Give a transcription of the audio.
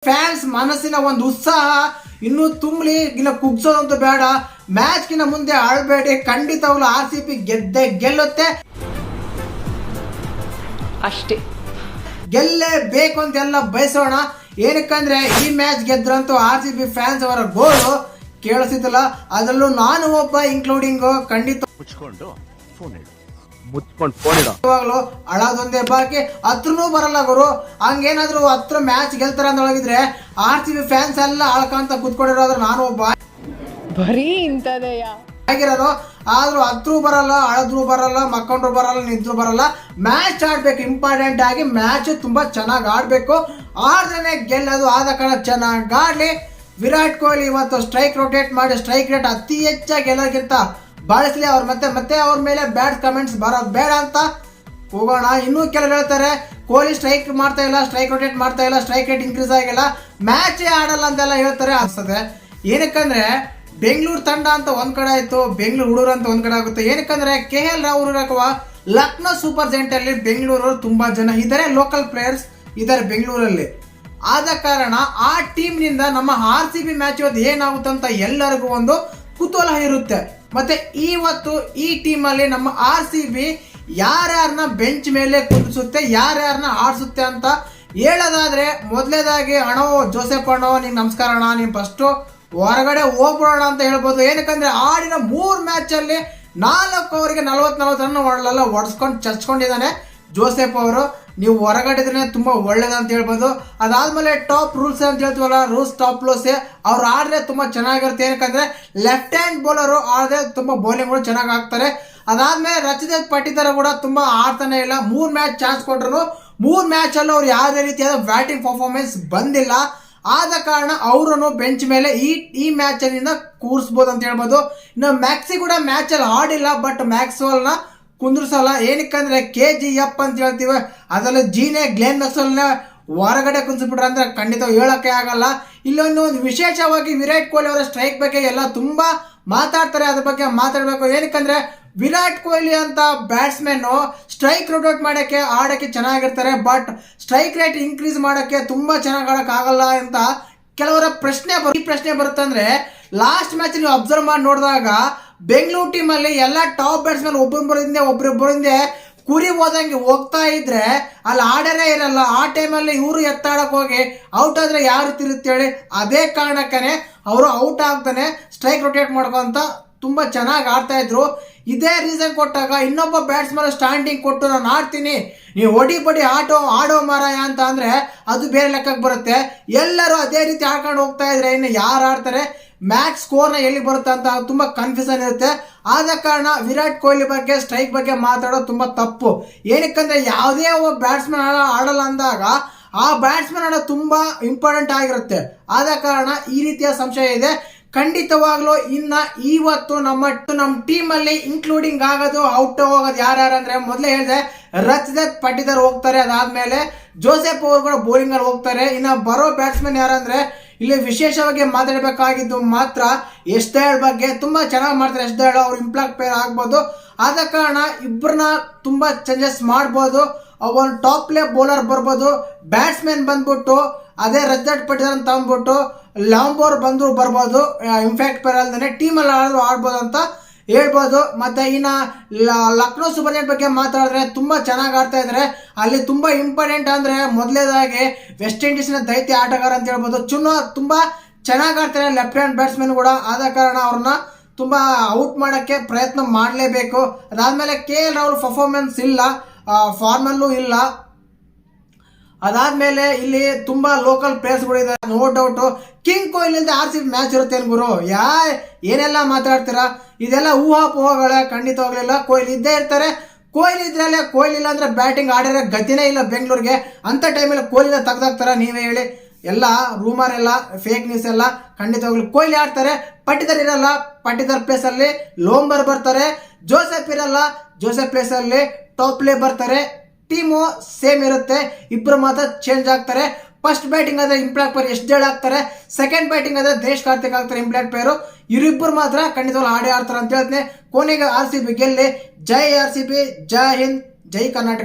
Fans ಮನಸ್ಸಿನ ಒಂದು ಉತ್ಸಾಹ ಇನ್ನೂ ತುಂಬಲಿ. ಇನ್ನು ಕುಗ್ಸೋದಂತೂ ಬೇಡ. ಮ್ಯಾಚ್ಗಿನ ಮುಂದೆ ಆಳ್ಬೇಡಿ. ಖಂಡಿತವಾಗ್ಲೂ RCB ಗೆದ್ದೇ ಗೆಲ್ಲುತ್ತೆ ಅಷ್ಟೇ. ಗೆಲ್ಲೇಬೇಕು ಅಂತೆಲ್ಲ ಬಯಸೋಣ. ಏನಕ್ಕಂದ್ರೆ ಈ ಮ್ಯಾಚ್ ಗೆದ್ರಂತೂ RCB ಫ್ಯಾನ್ಸ್ ಅವರ ಗೋಳು ಕೇಳಿಸಿದಲ್ಲ. ಅದರಲ್ಲೂ ನಾನು ಒಬ್ಬ ಇನ್ಕ್ಲೂಡಿಂಗ್. ಖಂಡಿತ ಮುಚ್ಕೊಂಡು ಅಳೋದೊಂದೇ ಬಾಕಿ. ಹತ್ರನೂ ಬರಲ್ಲ ಗುರು. ಹಂಗೇನಾದ್ರು ಹತ್ರ ಮ್ಯಾಚ್ ಗೆಲ್ತಾರ ಅಂತ ಹೇಳಿದ್ರೆ RCB ಫ್ಯಾನ್ಸ್ ಎಲ್ಲ ಅಳ್ಕಂತ ಕುತ್ಕೊಂಡಿರೋದ್ರ ನಾನು ಒಬ್ಬ ಬರೀ ಇಂಥದೆಯ ಆಗಿರೋದು. ಆದ್ರೂ ಹತ್ರೂ ಬರಲ್ಲ, ಅಳದ್ರು ಬರಲ್ಲ, ಮಕ್ಕೊಂಡ್ರು ಬರಲ್ಲ, ನಿಂತ್ರು ಬರಲ್ಲ. ಮ್ಯಾಚ್ ಆಡ್ಬೇಕು. ಇಂಪಾರ್ಟೆಂಟ್ ಆಗಿ ಮ್ಯಾಚ್ ತುಂಬಾ ಚೆನ್ನಾಗಿ ಆಡ್ಬೇಕು. ಆದ್ರೆ ಗೆಲ್ಲೋದು. ಆದ ಕಾರಣ ಚೆನ್ನಾಗಿ ಆಡ್ಲಿ. ವಿರಾಟ್ ಕೊಹ್ಲಿ ಇವತ್ತು ಸ್ಟ್ರೈಕ್ ರೊಟೇಟ್ ಮಾಡಿ ಸ್ಟ್ರೈಕ್ ರೇಟ್ ಅತಿ ಹೆಚ್ಚಾಗಿ ಎಲ್ಲರಿಗಿಂತ ಬಳಸಲಿ. ಅವ್ರು ಮತ್ತೆ ಅವ್ರ ಮೇಲೆ ಬ್ಯಾಡ್ ಕಮೆಂಟ್ಸ್ ಬರೋದು ಬೇಡ ಅಂತ ಹೋಗೋಣ. ಇನ್ನೂ ಕೆಲವರು ಹೇಳ್ತಾರೆ ಕೊಹ್ಲಿ ಸ್ಟ್ರೈಕ್ ಮಾಡ್ತಾ ಇಲ್ಲ, ಸ್ಟ್ರೈಕ್ ರೊಟೇಟ್ ಮಾಡ್ತಾ ಇಲ್ಲ, ಸ್ಟ್ರೈಕ್ ರೇಟ್ ಇನ್ಕ್ರೀಸ್ ಆಗಿಲ್ಲ, ಮ್ಯಾಚೇ ಆಡಲ್ಲ ಅಂತೆಲ್ಲ ಹೇಳ್ತಾರೆ. ಅನ್ಸ್ತದೆ. ಏನಕ್ಕಂದ್ರೆ ಬೆಂಗಳೂರು ತಂಡ ಅಂತ ಒಂದ್ ಕಡೆ ಆಯ್ತು, ಬೆಂಗಳೂರು ಹುಡುಗರು ಅಂತ ಒಂದ್ ಕಡೆ ಆಗುತ್ತೆ. ಏನಕ್ಕಂದ್ರೆ KL ರಾಹುಲ್ ಇರಕವ ಲಕ್ನೋ ಸೂಪರ್ ಜೈಂಟ್ ಅಲ್ಲಿ ಬೆಂಗಳೂರು ತುಂಬಾ ಜನ ಇದ್ದಾರೆ, ಲೋಕಲ್ ಪ್ಲೇಯರ್ಸ್ ಇದ್ದಾರೆ ಬೆಂಗಳೂರಲ್ಲಿ. ಆದ ಕಾರಣ ಆ ಟೀಮ್ ನಿಂದ ನಮ್ಮ RCB ಮ್ಯಾಚ್ ಇವತ್ತು ಏನಾಗುತ್ತೆ ಅಂತ ಎಲ್ಲರಿಗೂ ಒಂದು ಕುತೂಹಲ ಇರುತ್ತೆ. ಮತ್ತೆ ಇವತ್ತು ಈ ಟೀಮ್ ಅಲ್ಲಿ ನಮ್ಮ RCB ಯಾರ್ಯಾರನ್ನ ಬೆಂಚ್ ಮೇಲೆ ಕುಂದಿಸುತ್ತೆ, ಯಾರ್ಯಾರನ್ನ ಆಡಿಸುತ್ತೆ ಅಂತ ಹೇಳೋದಾದ್ರೆ ಮೊದಲೇದಾಗಿ ಜೋಸೆಫ್ ಅಣ್ಣೋ ನಿಂಗೆ ನಮಸ್ಕಾರ ಅಣ್ಣ. ನೀನು ಫಸ್ಟ್ ಹೊರಗಡೆ ಹೋಗ್ಬಿಡೋಣ ಅಂತ ಹೇಳ್ಬೋದು. ಏನಕ್ಕಂದ್ರೆ ಆಡಿನ 3 ಮ್ಯಾಚ್ ಅಲ್ಲಿ 4 ಓವರ್ಗೆ 40 ರನ್ ಹೊಡೆಸ್ಕೊಂಡು ಚಚ್ಕೊಂಡಿದ್ದಾನೆ ಜೋಸೆಫ್ ಅವರು. ನೀವು ಹೊರಗಡೆ ಇದ್ರೆ ತುಂಬಾ ಒಳ್ಳೇದಂತ ಹೇಳ್ಬೋದು. ಅದಾದ್ಮೇಲೆ ಟಾಪ್ ರೂಲ್ಸ್ ಅಂತ ಹೇಳ್ತೀವಲ್ಲ, ರೂಲ್ಸ್ ಟಾಪ್ ರೂಲ್ಸ್ ಅವ್ರು ಆಡಿದ್ರೆ ತುಂಬಾ ಚೆನ್ನಾಗಿರುತ್ತೆ. ಏನಕ್ಕಂದ್ರೆ ಲೆಫ್ಟ್ ಹ್ಯಾಂಡ್ ಬೌಲರ್ ಆಡಿದ್ರೆ ತುಂಬಾ ಬೌಲಿಂಗ್ ಕೂಡ ಚೆನ್ನಾಗಿ ಆಗ್ತಾರೆ. ಅದಾದ್ಮೇಲೆ ರಚಿತ್ ಪಾಟಿದಾರ್ ಕೂಡ ತುಂಬಾ ಆಡ್ತಾನೆ ಇಲ್ಲ. 3 ಮ್ಯಾಚ್ ಚಾನ್ಸ್ ಕೊಟ್ರು 3 ಮ್ಯಾಚ್ ಅಲ್ಲೂ ಅವ್ರು ಯಾವುದೇ ರೀತಿಯಾದ ಬ್ಯಾಟಿಂಗ್ ಪರ್ಫಾರ್ಮೆನ್ಸ್ ಬಂದಿಲ್ಲ. ಆದ ಕಾರಣ ಅವರನ್ನು ಬೆಂಚ್ ಮೇಲೆ ಈ ಮ್ಯಾಚ್ ಅಲ್ಲಿಂದ ಕೂರಿಸಬಹುದು ಅಂತ ಹೇಳ್ಬೋದು. ಇನ್ನು ಮ್ಯಾಕ್ಸಿ ಕೂಡ ಮ್ಯಾಚ್ ಅಲ್ಲಿ ಆಡಿಲ್ಲ, ಬಟ್ ಮ್ಯಾಕ್ಸ್ವೆಲ್ ನ ಕುಂದ್ರಿಸಲ್ಲ. ಏನಕ್ಕಂದ್ರೆ KGF ಅಂತ ಹೇಳ್ತೀವಿ, ಅದರಲ್ಲಿ ಗ್ಲೇನ್ ಮ್ಯಾಕ್ಸ್ವೆಲ್ ನ ಹೊರಗಡೆ ಕುಂದಿಸ್ಬಿಟ್ರೆ ಅಂದ್ರೆ ಖಂಡಿತ ಹೇಳಕ್ಕೆ ಆಗಲ್ಲ. ಇಲ್ಲೊಂದು ವಿಶೇಷವಾಗಿ ವಿರಾಟ್ ಕೊಹ್ಲಿ ಅವರ ಸ್ಟ್ರೈಕ್ ಬಗ್ಗೆ ಎಲ್ಲ ತುಂಬಾ ಮಾತಾಡ್ತಾರೆ, ಅದ್ರ ಬಗ್ಗೆ ಮಾತಾಡ್ಬೇಕು. ಏನಕ್ಕಂದ್ರೆ ವಿರಾಟ್ ಕೊಹ್ಲಿ ಅಂತ ಬ್ಯಾಟ್ಸ್ಮನ್ ಸ್ಟ್ರೈಕ್ ರೊಟೇಟ್ ಮಾಡಕ್ಕೆ ಆಡಕ್ಕೆ ಚೆನ್ನಾಗಿರ್ತಾರೆ, ಬಟ್ ಸ್ಟ್ರೈಕ್ ರೇಟ್ ಇನ್ಕ್ರೀಸ್ ಮಾಡಕ್ಕೆ ತುಂಬಾ ಚೆನ್ನಾಗಿ ಆಡಕ್ ಆಗಲ್ಲ ಅಂತ ಕೆಲವರ ಈ ಪ್ರಶ್ನೆ ಬರುತ್ತೆ. ಅಂದ್ರೆ ಲಾಸ್ಟ್ ಮ್ಯಾಚ್ ನೀವು ಅಬ್ಸರ್ವ್ ಮಾಡಿ ನೋಡಿದಾಗ ಬೆಂಗಳೂರು ಟೀಮ್ ಅಲ್ಲಿ ಎಲ್ಲ ಟಾಪ್ ಬ್ಯಾಟ್ಸ್ಮನ್ ಒಬ್ಬೊಬ್ಬರಿಂದ ಕುರಿ ಹೋದಂಗೆ ಹೋಗ್ತಾ ಇದ್ರೆ ಅಲ್ಲಿ ಆಡರೇ ಇರಲ್ಲ. ಆ ಟೈಮಲ್ಲಿ ಇವರು ಎತ್ತಾಡಕ್ ಹೋಗಿ ಔಟ್ ಆದ್ರೆ ಯಾವ ರೀತಿ ಇರುತ್ತೆ ಹೇಳಿ. ಅದೇ ಕಾರಣಕ್ಕನೆ ಅವರು ಔಟ್ ಆಗ್ತಾನೆ ಸ್ಟ್ರೈಕ್ ರೊಟೇಟ್ ಮಾಡ್ಕೊಂತ ತುಂಬಾ ಚೆನ್ನಾಗಿ ಆಡ್ತಾ ಇದ್ರು. ಇದೇ ರೀಸನ್ ಕೊಟ್ಟಾಗ ಇನ್ನೊಬ್ಬ ಬ್ಯಾಟ್ಸ್ಮನ್ ಸ್ಟ್ಯಾಂಡಿಂಗ್ ಕೊಟ್ಟು ನಾನು ಆಡ್ತೀನಿ, ನೀವು ಹೊಡಿ ಆಡೋ ಮಾರಾಯ ಅಂತ ಅಂದ್ರೆ ಅದು ಬೇರೆ ಲೆಕ್ಕಕ್ಕೆ ಬರುತ್ತೆ. ಎಲ್ಲರೂ ಅದೇ ರೀತಿ ಆಡ್ಕೊಂಡು ಹೋಗ್ತಾ ಇದ್ರೆ ಇನ್ನು ಯಾರು ಆಡ್ತಾರೆ, ಮ್ಯಾಚ್ ಸ್ಕೋರ್ನ ಎಲ್ಲಿ ಬರುತ್ತೆ ಅಂತ ತುಂಬಾ ಕನ್ಫ್ಯೂಷನ್ ಇರುತ್ತೆ. ಆದ ಕಾರಣ ವಿರಾಟ್ ಕೊಹ್ಲಿ ಬಗ್ಗೆ ಸ್ಟ್ರೈಕ್ ಬಗ್ಗೆ ಮಾತಾಡೋದು ತುಂಬಾ ತಪ್ಪು. ಏನಕ್ಕಂದ್ರೆ ಯಾವುದೇ ಒಬ್ಬ ಬ್ಯಾಟ್ಸ್ಮನ್ ಆಡಲ್ಲ ಅಂದಾಗ ಆ ಬ್ಯಾಟ್ಸ್ಮನ್ ಆಡೋದು ತುಂಬಾ ಇಂಪಾರ್ಟೆಂಟ್ ಆಗಿರುತ್ತೆ. ಆದ ಕಾರಣ ಈ ರೀತಿಯ ಸಂಶಯ ಇದೆ. ಖಂಡಿತವಾಗ್ಲೂ ಇನ್ನ ಇವತ್ತು ನಮ್ಮ ಟೀಮ್ ಅಲ್ಲಿ ಇನ್ಕ್ಲೂಡಿಂಗ್ ಆಗೋದು ಔಟ್ ಹೋಗೋದು ಯಾರ್ಯಾರು ಅಂದ್ರೆ ಮೊದಲೇ ಹೇಳಿದೆ ರಚಿತ್ ಪಾಟಿದಾರ್ ಹೋಗ್ತಾರೆ. ಅದಾದ್ಮೇಲೆ ಜೋಸೆಫ್ ಅವರು ಕೂಡ ಬೌಲಿಂಗ್ ಅಲ್ಲಿ ಹೋಗ್ತಾರೆ. ಇನ್ನ ಬರೋ ಬ್ಯಾಟ್ಸ್ಮನ್ ಯಾರಂದ್ರೆ ಇಲ್ಲಿ ವಿಶೇಷವಾಗಿ ಮಾತಾಡಬೇಕಾಗಿದ್ದು ಮಾತ್ರ ಎಸ್ದಯಾಳ್ ಬಗ್ಗೆ. ತುಂಬಾ ಚೆನ್ನಾಗಿ ಮಾಡ್ತಾರೆ ಎಸ್ದಯಾಳ್, ಅವ್ರು ಇಂಪ್ಯಾಕ್ಟ್ ಪ್ಲೇಯರ್ ಆಗ್ಬೋದು. ಆದ ಕಾರಣ ಇಬ್ಬರನ್ನ ತುಂಬಾ ಚೇಂಜಸ್ ಮಾಡ್ಬೋದು. ಒಂದು ಟಾಪ್ ಪ್ಲೇ ಬೌಲರ್ ಬರ್ಬೋದು, ಬ್ಯಾಟ್ಸ್ಮನ್ ಬಂದ್ಬಿಟ್ಟು ಅದೇ ರಚಿತ್ ಪಾಟಿದಾರ್ ಅಂತ ಅಂದ್ಬಿಟ್ಟು ಲಾಂಬೋರ್ ಬರ್ಬೋದು. ಇಂಪ್ಯಾಕ್ಟ್ ಪ್ಲೇಯರ್ ಅಲ್ದೇನೆ ಟೀಮಲ್ಲಿ ಆಡ್ಬೋದು ಅಂತ ಹೇಳ್ಬೋದು. ಮತ್ತೆ ಇನ್ನ ಲಕ್ನೋ ಸೂಪರ್ ಜೈಂಟ್ ಬಗ್ಗೆ ಮಾತಾಡಿದ್ರೆ ತುಂಬಾ ಚೆನ್ನಾಗಿ ಆಡ್ತಾ ಇದ್ದಾರೆ. ಅಲ್ಲಿ ತುಂಬಾ ಇಂಪಾರ್ಟೆಂಟ್ ಅಂದ್ರೆ ಮೊದಲೇದಾಗಿ ವೆಸ್ಟ್ ಇಂಡೀಸ್ ನ ದೈತ್ಯ ಆಟಗಾರ ಅಂತ ಹೇಳ್ಬೋದು. ತುಂಬಾ ಚೆನ್ನಾಗಿ ಆಡ್ತಾರೆ ಲೆಫ್ಟ್ ಹ್ಯಾಂಡ್ ಬ್ಯಾಟ್ಸ್ಮನ್ ಕೂಡ. ಆದ ಕಾರಣ ಅವ್ರನ್ನ ತುಂಬಾ ಔಟ್ ಮಾಡಕ್ಕೆ ಪ್ರಯತ್ನ ಮಾಡಲೇಬೇಕು. ಅದಾದ್ಮೇಲೆ KL ರಾಹುಲ್ ಪರ್ಫಾರ್ಮೆನ್ಸ್ ಇಲ್ಲ, ಫಾರ್ಮಲ್ಲೂ ಇಲ್ಲ. ಅದಾದ್ಮೇಲೆ ಇಲ್ಲಿ ತುಂಬಾ ಲೋಕಲ್ ಪ್ಲೇಯರ್ಸ್ಗಳು ಇದ್ದಾರೆ, no doubt. King Kohli RCB match ಇರುತ್ತೆ ಗುರು. ಏನೆಲ್ಲ ಮಾತಾಡ್ತೀರಾ, ಇದೆಲ್ಲ ಊಹಾಪೋಹಗಳೇ. ಖಂಡಿತವಾಗ್ಲಿಲ್ಲ. ಕೊಹ್ಲಿ ಇದ್ದೇ ಇರ್ತಾರೆ. ಕೊಹ್ಲಿ ಇದ್ರಲ್ಲೇ ಕೊಹ್ಲಿ ಇಲ್ಲ ಅಂದ್ರೆ ಬ್ಯಾಟಿಂಗ್ ಆಡಿರೋ ಗತಿನೇ ಇಲ್ಲ ಬೆಂಗಳೂರಿಗೆ. ಅಂತ ಟೈಮಲ್ಲಿ ಕೊಹ್ಲಿನ ತೆಗ್ದಾಕ್ತಾರ ನೀವೇ ಹೇಳಿ. ಎಲ್ಲ ರೂಮರ್ ಎಲ್ಲ ಫೇಕ್ ನ್ಯೂಸ್ ಎಲ್ಲ. ಖಂಡಿತವಾಗ್ಲೂ ಕೊಹ್ಲಿ ಆಡ್ತಾರೆ, ಪಾಟಿದಾರ್ ಇರಲ್ಲ, ಪಾಟಿದಾರ್ ಪ್ಲೇಸ್ ಅಲ್ಲಿ ಲೋಂಬರ್ ಬರ್ತಾರೆ. ಜೋಸೆಫ್ ಇರಲ್ಲ, ಜೋಸೆಫ್ ಪ್ಲೇಸ್ ಅಲ್ಲಿ ಟಾಪ್ ಪ್ಲೇ ಬರ್ತಾರೆ. ಟೀಮು ಸೇಮ್ ಇರುತ್ತೆ, ಇಬ್ಬರು ಮಾತ್ರ ಚೇಂಜ್ ಆಗ್ತಾರೆ. ಫಸ್ಟ್ ಬ್ಯಾಟಿಂಗ್ ಆದ್ರೆ ಇಂಪ್ಯಾಕ್ಟ್ ಪ್ಲೇಯರ್ ಎಸ್ದಯಾಳ್ ಆಗ್ತಾರೆ, ಸೆಕೆಂಡ್ ಬ್ಯಾಟಿಂಗ್ ಆದ್ರೆ ದಿನೇಶ್ ಕಾರ್ತಿಕ್ ಆಗ್ತಾರೆ ಇಂಪ್ಯಾಕ್ಟ್ ಪ್ಲೇಯರ್. ಇವರಿಬ್ಬರು ಮಾತ್ರ ಖಂಡಿತವಾಗ್ಲೂ ಆಡೇ ಆಡ್ತಾರೆ ಅಂತ ಹೇಳ್ತೀನಿ. ಕೊನೆಗೆ RCB ಗೆಲ್ಲಿ. ಜೈ RCB, ಜೈ ಹಿಂದ್, ಜೈ ಕರ್ನಾಟಕ.